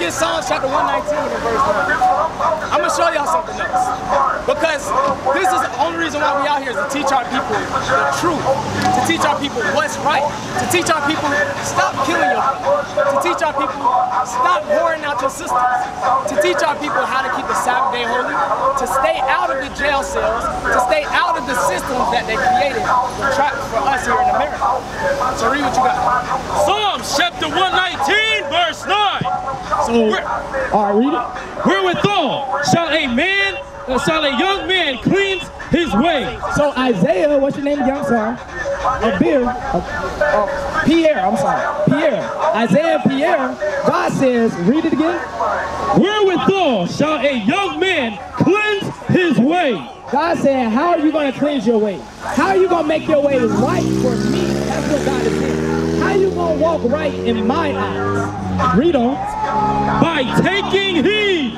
get Psalms chapter 119 and verse 1. I'm going to show y'all something else. Because this is the only reason why we out here is to teach our people the truth. To teach our people what's right. To teach our people stop killing your people. To teach our people stop whoring out your sisters. To teach our people how to keep the Sabbath day holy. To stay out of the jail cells. To stay out of the systems that they created for us here in America. So read what you got. Psalms chapter 119 verse 9. So, all right, read it. Wherewithal shall a young man cleanse his way. So Isaiah, what's your name again? I'm sorry. Pierre, I'm sorry. Pierre. Isaiah Pierre, God says, read it again. Wherewithal shall a young man cleanse his way. God said, how are you going to cleanse your way? How are you going to make your way right for me? That's what God is saying. How are you going to walk right in my eyes? Read on. By taking heed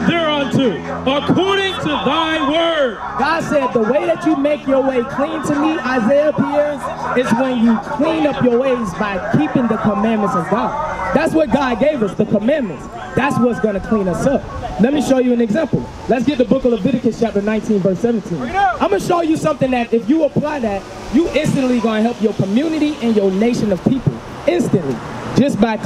thereunto, according to thy word. God said the way that you make your way clean to me, Isaiah Pierre, is when you clean up your ways by keeping the commandments of God. That's what God gave us, the commandments. That's what's going to clean us up. Let me show you an example. Let's get the book of Leviticus chapter 19 verse 17. I'm going to show you something that if you apply that, you instantly going to help your community and your nation of people. Instantly. Just by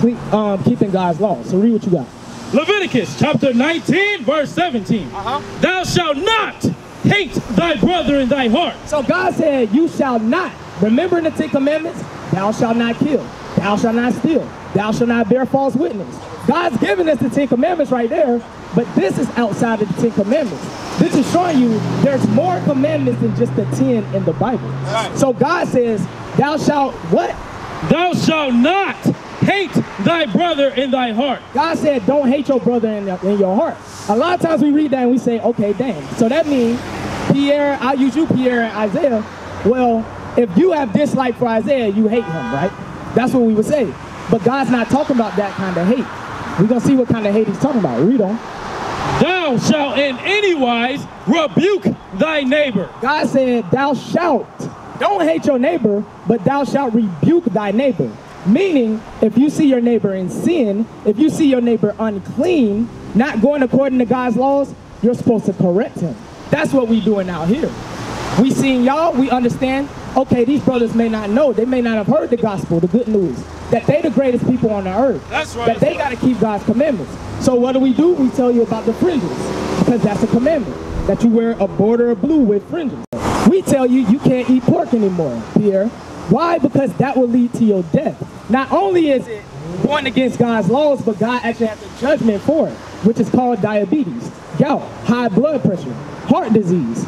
keeping God's law. So read what you got. Leviticus chapter 19 verse 17. Thou shalt not hate thy brother in thy heart. So God said, you shall not. Remember in the 10 commandments, thou shalt not kill. Thou shalt not steal. Thou shalt not bear false witness. God's given us the 10 commandments right there, but this is outside of the 10 commandments. This is showing you there's more commandments than just the 10 in the Bible. Right. So God says, thou shalt what? Thou shalt not hate thy brother in thy heart. God said, don't hate your brother in your heart. A lot of times we read that and we say, okay, dang. So that means, Pierre, I'll use you, Pierre, and Isaiah. Well, if you have dislike for Isaiah, you hate him, right? That's what we would say. But God's not talking about that kind of hate. We're going to see what kind of hate he's talking about. Read on. Thou shalt in any wise rebuke thy neighbor. God said, thou shalt. Don't hate your neighbor, but thou shalt rebuke thy neighbor. Meaning, if you see your neighbor in sin, if you see your neighbor unclean, not going according to God's laws, you're supposed to correct him. That's what we're doing out here. We seen y'all, we understand, okay, these brothers may not know, they may not have heard the gospel, the good news, that they the greatest people on the earth. That's right. That they got to keep God's commandments. So what do? We tell you about the fringes, because that's a commandment, that you wear a border of blue with fringes. We tell you, you can't eat pork anymore, Pierre. Why? Because that will lead to your death. Not only is it going against God's laws, but God actually has a judgment for it, which is called diabetes, gout, high blood pressure, heart disease.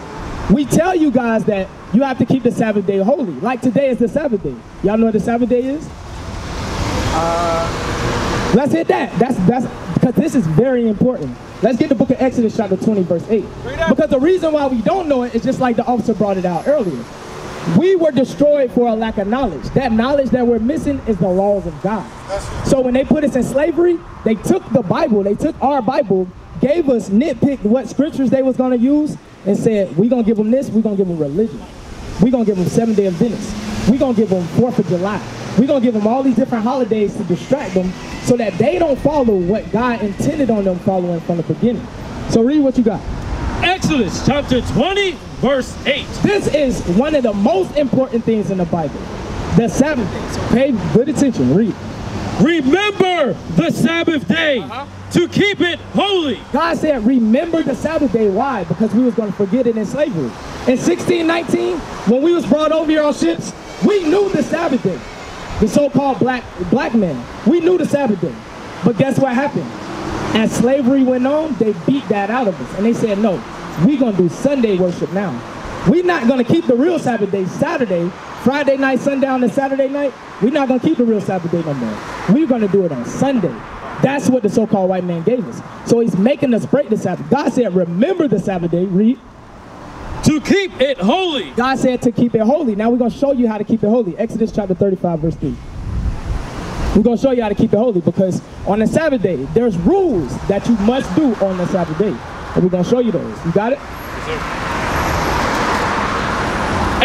We tell you guys that you have to keep the Sabbath day holy. Like today is the Sabbath day. Y'all know what the Sabbath day is? Let's hit that. That's because this is very important. Let's get the book of Exodus chapter 20 verse 8. Because the reason why we don't know it is just like the officer brought it out earlier. We were destroyed for a lack of knowledge. That knowledge that we're missing is the laws of God. So when they put us in slavery, they took the Bible, they took our Bible, gave us, nitpicked what scriptures they was going to use, and said, we're going to give them this, we're going to give them religion. We're going to give them 7-day Adventists. We're going to give them 4th of July. We're going to give them all these different holidays to distract them so that they don't follow what God intended on them following from the beginning. So read what you got. Exodus chapter 20 verse 8. This is one of the most important things in the Bible. The Sabbath day. So pay good attention. Read. Remember the Sabbath day to keep it holy. God said, remember the Sabbath day. Why? Because we was going to forget it in slavery. In 1619, when we was brought over here on ships, we knew the Sabbath day. The so-called black men. We knew the Sabbath day. But guess what happened? As slavery went on, they beat that out of us. And they said, no, we're going to do Sunday worship now. We're not going to keep the real Sabbath day Saturday, Friday night, sundown, and Saturday night. We're not going to keep the real Sabbath day no more. We're going to do it on Sunday. That's what the so-called white man gave us. So he's making us break the Sabbath. God said, remember the Sabbath day. Read. To keep it holy. God said to keep it holy. Now we're going to show you how to keep it holy. Exodus chapter 35, verse 3. We're going to show you how to keep it holy because on the Sabbath day, there's rules that you must do on the Sabbath day. And we're going to show you those. You got it? Yes, sir.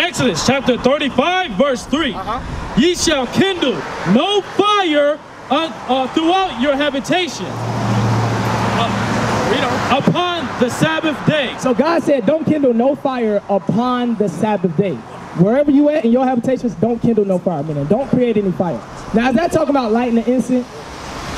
Exodus chapter 35, verse 3. Ye shall kindle no fire throughout your habitation, Read on. upon the Sabbath day. So God said, don't kindle no fire upon the Sabbath day. Wherever you at in your habitations, don't kindle no fire. Meaning, don't create any fire. Now, is that talking about lighting the incense?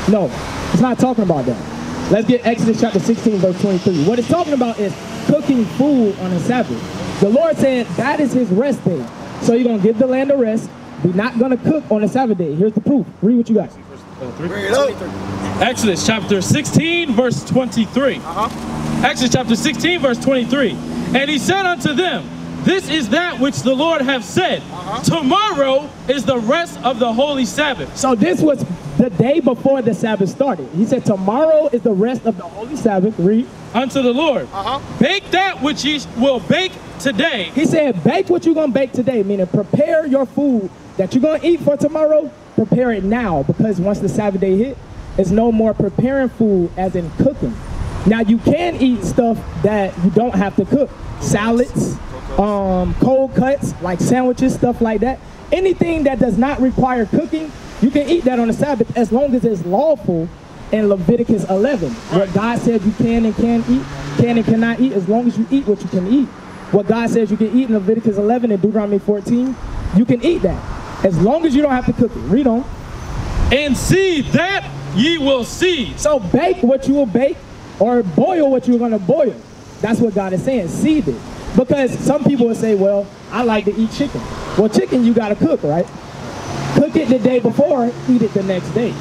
No, it's not talking about that. Let's get Exodus chapter 16, verse 23. What it's talking about is cooking food on the Sabbath. The Lord said that is his rest day. So you're going to give the land a rest. We're not going to cook on the Sabbath day. Here's the proof. Read what you got. Exodus chapter 16, verse 23. Exodus chapter 16, verse 23. And he said unto them, this is that which the Lord hath said. Tomorrow is the rest of the holy Sabbath. So this was the day before the Sabbath started. He said tomorrow is the rest of the holy Sabbath. Read. Unto the Lord. Bake that which ye will bake today. He said bake what you're going to bake today. Meaning prepare your food that you're going to eat for tomorrow. Prepare it now, because once the Sabbath day hit, it's no more preparing food as in cooking. Now you can eat stuff that you don't have to cook. Salads, cold cuts, like sandwiches, stuff like that. Anything that does not require cooking, you can eat that on the Sabbath as long as it's lawful in Leviticus 11. What God said you can and cannot eat, as long as you eat what you can eat. What God says you can eat in Leviticus 11 and Deuteronomy 14, you can eat that. As long as you don't have to cook it. Read on. And seed that ye will seed. So bake what you will bake, or boil what you're going to boil. That's what God is saying. Seed it. Because some people will say, well, I like to eat chicken. Well, chicken you got to cook, right? Cook it the day before, eat it the next day.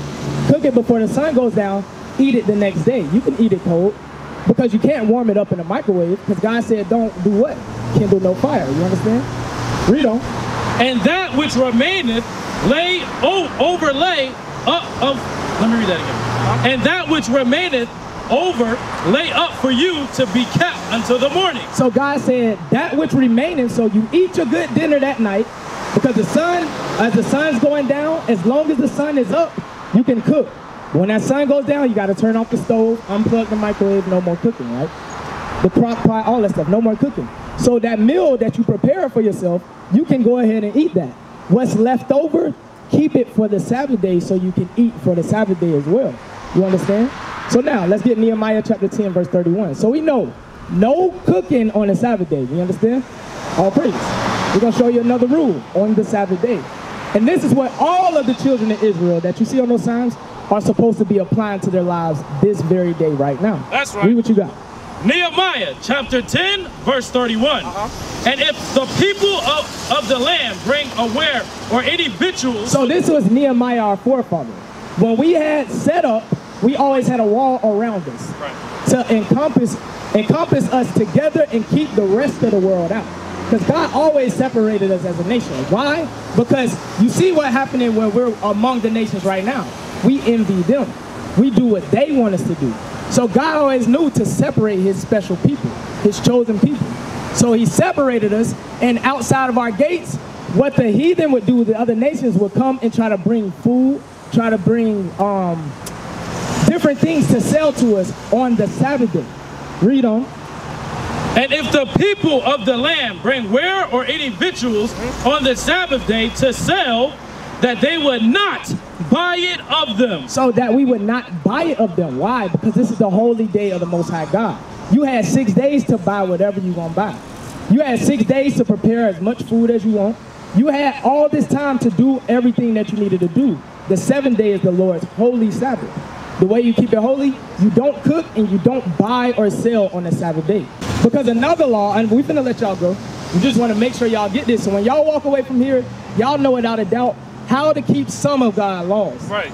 Cook it before the sun goes down, eat it the next day. You can eat it cold, because you can't warm it up in the microwave, because God said don't do what? Kindle no fire. You understand? Read on. And that which remaineth overlay of, let me read that again. And that which remaineth lay up for you to be kept until the morning. So God said that which remaineth, so you eat your good dinner that night, because the sun, as the sun's going down, as long as the sun is up, you can cook. When that sun goes down, you got to turn off the stove, unplug the microwave, no more cooking, right? The crock pot, all that stuff, no more cooking. So that meal that you prepare for yourself, you can go ahead and eat that. What's left over, keep it for the Sabbath day so you can eat for the Sabbath day as well. You understand? So now, let's get Nehemiah chapter 10, verse 31. So we know, no cooking on the Sabbath day. You understand? All praise. We're going to show you another rule on the Sabbath day. And this is what all of the children of Israel that you see on those signs are supposed to be applying to their lives this very day right now. That's right. Read what you got. Nehemiah chapter 10, verse 31. And if the people of the land bring a ware or any victuals. So this was Nehemiah, our forefather. When we had set up, we always had a wall around us to encompass us together and keep the rest of the world out. Because God always separated us as a nation. Why? Because you see what happening when we're among the nations right now. We envy them. We do what they want us to do. So God always knew to separate his special people, his chosen people. So he separated us, and outside of our gates, what the heathen would do, the other nations would come and try to bring food, try to bring different things to sell to us on the Sabbath day. Read on. And if the people of the land bring ware or any victuals on the Sabbath day to sell, that they would not buy it of them. So that we would not buy it of them. Why? Because this is the holy day of the Most High God. You had 6 days to buy whatever you're going to buy. You had 6 days to prepare as much food as you want. You had all this time to do everything that you needed to do. The 7th day is the Lord's holy Sabbath. The way you keep it holy, you don't cook and you don't buy or sell on the Sabbath day. Because another law, and we're finna let y'all go, we just want to make sure y'all get this. So when y'all walk away from here, y'all know without a doubt how to keep some of God's laws. Right.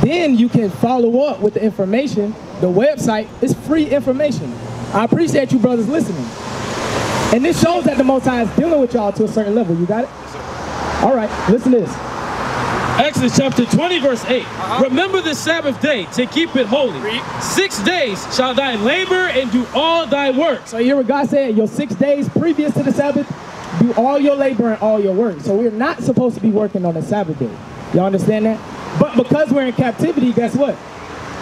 Then you can follow up with the information. The website is free information. I appreciate you brothers listening. And this shows that the Most High is dealing with y'all to a certain level. You got it? All right, listen to this. Exodus chapter 20, verse 8. Remember the Sabbath day to keep it holy. 6 days shall thy labor and do all thy work. So here what God said, your 6 days previous to the Sabbath, do all your labor and all your work. So we're not supposed to be working on the Sabbath day. Y'all understand that? But because we're in captivity, guess what?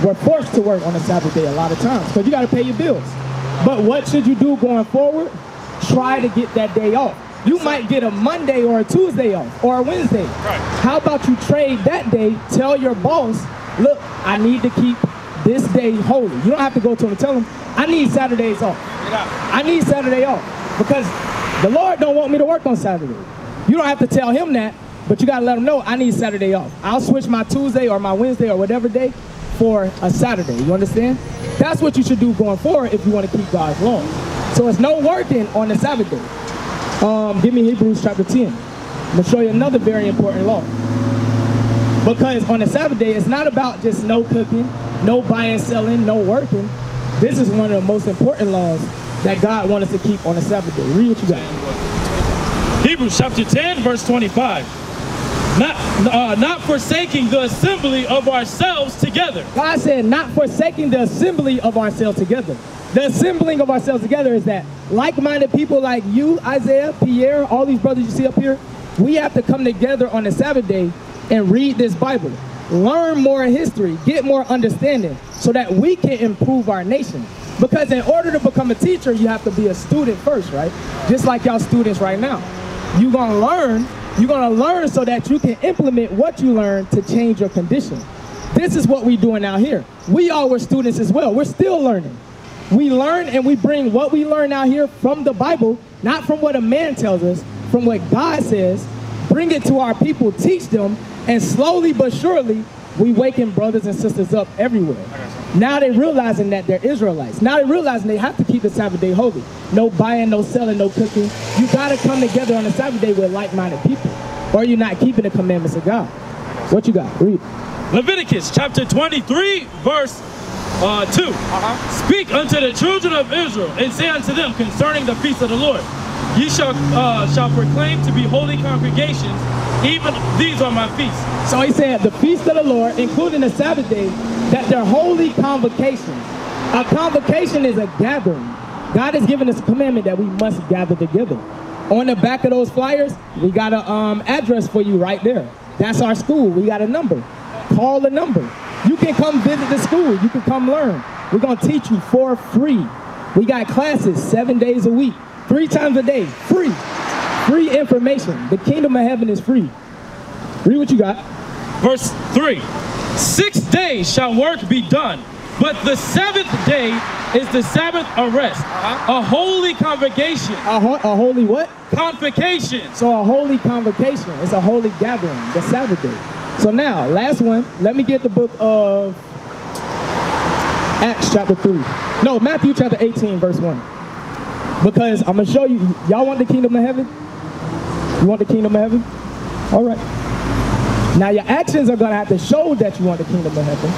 We're forced to work on the Sabbath day a lot of times because you got to pay your bills. But what should you do going forward? Try to get that day off. You might get a Monday or a Tuesday off or a Wednesday. How about you trade that day, tell your boss, look, I need to keep this day holy. You don't have to go to him and tell him, I need Saturdays off. I need Saturday off because the Lord don't want me to work on Saturday. You don't have to tell him that, but you gotta let him know I need Saturday off. I'll switch my Tuesday or my Wednesday or whatever day for a Saturday. You understand? That's what you should do going forward if you want to keep God's law. So it's no working on the Sabbath day. Give me Hebrews chapter 10. I'm gonna show you another very important law. Because on the Sabbath day, it's not about just no cooking, no buying, selling, no working. This is one of the most important laws that God wants us to keep on the Sabbath day. Read what you got. Hebrews chapter 10, verse 25. Not forsaking the assembly of ourselves together. God said, not forsaking the assembly of ourselves together. The assembling of ourselves together is that like-minded people like you, Isaiah, Pierre, all these brothers you see up here, we have to come together on the Sabbath day and read this Bible. Learn more history, get more understanding so that we can improve our nation. Because in order to become a teacher, you have to be a student first, right? Just like y'all students right now. You're gonna learn so that you can implement what you learn to change your condition. This is what we're doing out here. We all were students as well. We're still learning. We learn and we bring what we learn out here from the Bible, not from what a man tells us, from what God says, bring it to our people, teach them, and slowly but surely, we waking brothers and sisters up everywhere. Now they're realizing that they're Israelites. Now they're realizing they have to keep the Sabbath day holy. No buying, no selling, no cooking. You gotta come together on the Sabbath day with like-minded people, or you're not keeping the commandments of God. What you got? Read. Leviticus chapter 23, verse 2. Speak unto the children of Israel, and say unto them concerning the feast of the Lord, ye shall proclaim to be holy congregations, even these are my feasts. So he said the feast of the Lord, including the Sabbath day, that they're holy convocations. A convocation is a gathering. God has given us a commandment that we must gather together. On the back of those flyers, we got an address for you right there. That's our school. We got a number. Call the number. You can come visit the school. You can come learn. We're going to teach you for free. We got classes 7 days a week, 3 times a day, free. Free information. The kingdom of heaven is free. Read what you got. Verse 3. 6 days shall work be done, but the 7th day is the Sabbath of rest. A holy convocation. A holy what? Convocation. So a holy convocation. It's a holy gathering, the Sabbath day. So now, last one. Let me get the book of Acts chapter 3. No, Matthew chapter 18, verse 1. Because I'm going to show you. Y'all want the kingdom of heaven? You want the kingdom of heaven? All right. Now your actions are going to have to show that you want the kingdom of heaven.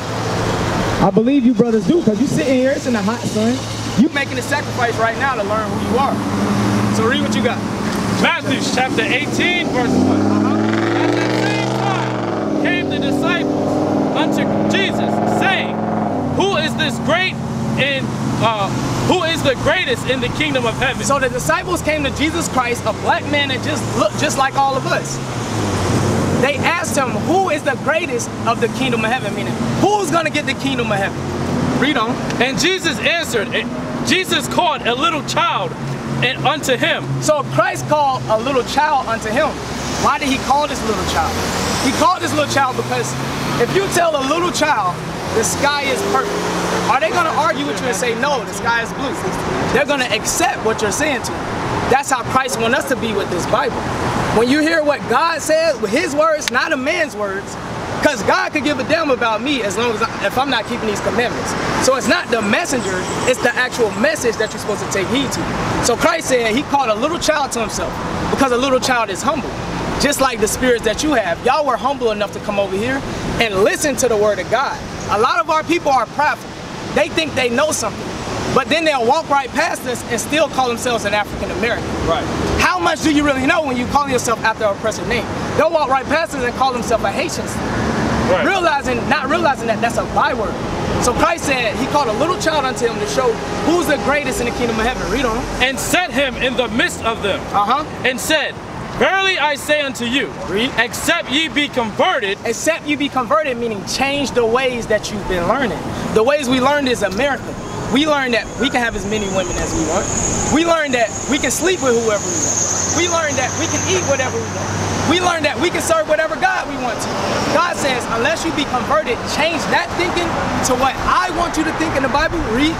I believe you brothers do, because you sitting here, it's in the hot sun. You making a sacrifice right now to learn who you are. So read what you got. Matthew chapter 18, verse 1. At the same time came the disciples unto Jesus, saying, who is this great and who is the greatest in the kingdom of heaven? So the disciples came to Jesus Christ, a black man that just looked just like all of us. They asked him, who is the greatest of the kingdom of heaven? Meaning, who's going to get the kingdom of heaven? Read on. And Jesus answered, Jesus called a little child and unto him. So Christ called a little child unto him. Why did he call this little child? He called this little child because if you tell a little child the sky is purple, are they going to argue with you and say, no, the sky is blue? They're going to accept what you're saying to them. That's how Christ wants us to be with this Bible. When you hear what God says with his words, not a man's words, because God could give a damn about me as long as if I'm not keeping these commandments. So it's not the messenger, it's the actual message that you're supposed to take heed to. So Christ said he called a little child to himself because a little child is humble. Just like the spirits that you have. Y'all were humble enough to come over here and listen to the word of God. A lot of our people are prideful. They think they know something. But then they'll walk right past us and still call themselves an African American. Right. How much do you really know when you call yourself after an oppressive name? They'll walk right past us and call themselves a Haitian. Right. Not realizing that that's a byword. So Christ said he called a little child unto him to show who's the greatest in the kingdom of heaven. Read on. And set him in the midst of them. And said, verily I say unto you, read, except ye be converted. Except ye be converted, meaning change the ways that you've been learning. The ways we learned is America. We learned that we can have as many women as we want. We learned that we can sleep with whoever we want. We learned that we can eat whatever we want. We learned that we can serve whatever God we want to. God says, unless you be converted, change that thinking to what I want you to think in the Bible. Read.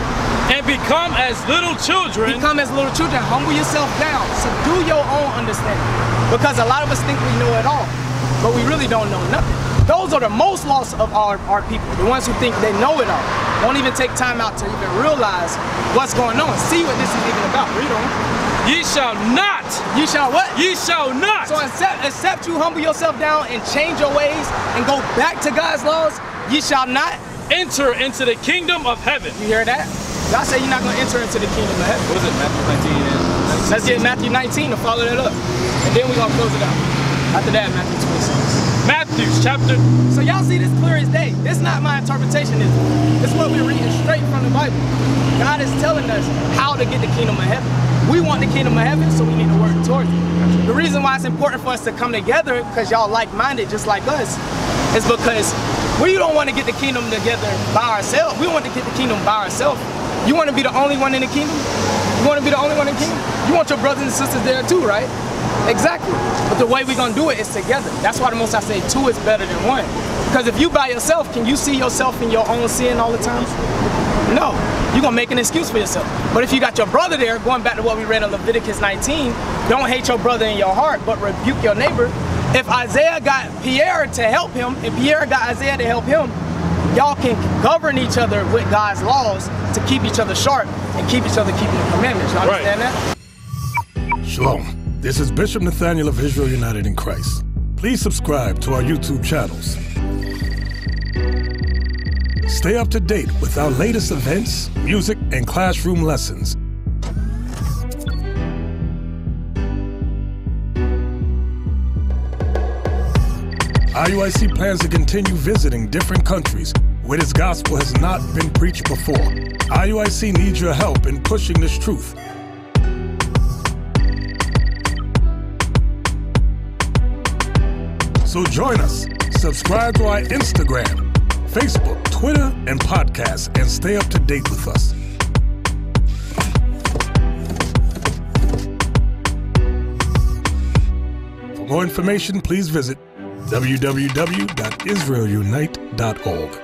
And become as little children. Become as little children. Humble yourself down. Subdue your own understanding. Because a lot of us think we know it all, but we really don't know nothing. Those are the most lost of our people. The ones who think they know it all. Won't even take time out to even realize what's going on. See what this is even about. Read on. Ye shall not. Ye shall what? Ye shall not. So except you humble yourself down and change your ways and go back to God's laws, ye shall not enter into the kingdom of heaven. You hear that? God said you're not going to enter into the kingdom of heaven. What is it, Matthew 19? Let's get Matthew 19 to follow that up. And then we're going to close it out. After that, Matthew 26. Matthew chapter. So y'all see this clear as day. This is not my interpretation. This is what we're reading straight from the Bible. God is telling us how to get the kingdom of heaven. We want the kingdom of heaven, so we need to work towards it. The reason why it's important for us to come together, because y'all like-minded just like us, is because we don't want to get the kingdom together by ourselves. We want to get the kingdom by ourselves. You want to be the only one in the kingdom? You want to be the only one in the kingdom? You want your brothers and sisters there too, right? Exactly. But the way we're going to do it is together. That's why the Most High say two is better than one. Because if you by yourself, can you see yourself in your own sin all the time? No. You're going to make an excuse for yourself. But if you got your brother there, going back to what we read in Leviticus 19, don't hate your brother in your heart, but rebuke your neighbor. If Isaiah got Pierre to help him, and Pierre got Isaiah to help him, y'all can govern each other with God's laws to keep each other sharp and keep each other keeping the commandments. You understand that? Shalom. This is Bishop Nathaniel of Israel United in Christ. Please subscribe to our YouTube channels. Stay up to date with our latest events, music, and classroom lessons. IUIC plans to continue visiting different countries where this gospel has not been preached before. IUIC needs your help in pushing this truth. So join us, subscribe to our Instagram, Facebook, Twitter, and podcasts, and stay up to date with us. For more information, please visit www.israelunite.org.